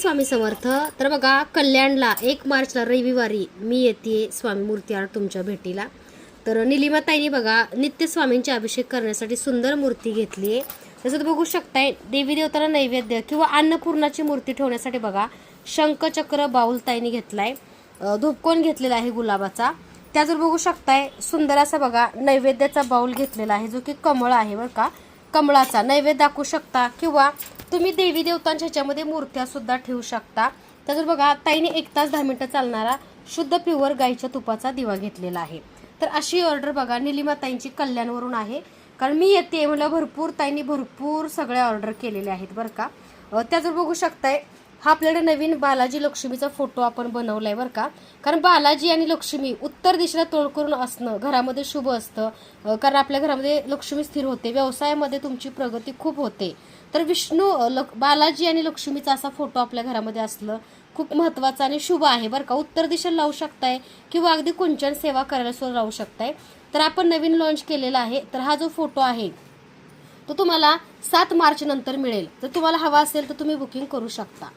स्वामी समर्थ। तर बघा, कल्याणला 1 मार्चला रविवारी मी येते स्वामी मूर्ती आर्ट तुमच्या भेटीला। तर निलिमाताईंनी बघा नित्य स्वामींचे अभिषेक करण्यासाठी सुंदर मूर्ती घेतली आहे। तसंच बघू शकताय देवी देवतांना नैवेद्य किंवा अन्नपूर्णाची मूर्ती ठेवण्यासाठी बघा शंखचक्र बाऊल ताईंनी घेतलाय, धूपकोन घेतलेला आहे गुलाबाचा। त्याजवर बघू शकताय सुंदर असा बघा नैवेद्याचा बाऊल घेतलेला आहे जो की कमळ आहे बरं का, कमळाचा नैवेद्य दाखवू शकता किंवा तुम्ही देवी देवतांच्या ह्याच्यामध्ये मूर्त्या सुद्धा ठेवू शकता। त्याजवर बघा ताईने 1 तास 10 मिनिटं चालणारा शुद्ध प्युअर गाईच्या तुपाचा दिवा घेतलेला आहे। तर अशी ऑर्डर बघा निलिमा ताईंची कल्याणवरून आहे, कारण मी येते म्हणलं भरपूर ताईंनी भरपूर सगळ्या ऑर्डर केलेल्या आहेत बरं का। त्याजवर बघू शकताय हा आपल्याकडे नवीन बालाजी लक्ष्मीचा फोटो आपण बनवलाय बरं का, कारण बालाजी आणि लक्ष्मी उत्तर दिशेला तोंड करून असणं घरामध्ये शुभ असतं, कारण आपल्या घरामध्ये लक्ष्मी स्थिर होते, व्यवसायामध्ये तुमची प्रगती खूप होते। तर विष्णू बालाजी आणि लक्ष्मीचा असा फोटो आपल्या घरामध्ये असलं खूप महत्त्वाचं आणि शुभ आहे बरं का। उत्तर दिशेला लावू शकताय किंवा अगदी कुंचन सेवा करायला सुद्धा लावू शकताय। तर आपण नवीन लॉन्च केलेला आहे। तर हा जो फोटो आहे तो तुम्हाला 7 मार्च नंतर मिळेल। तर तुम्हाला हवा असेल तर तुम्ही बुकिंग करू शकता।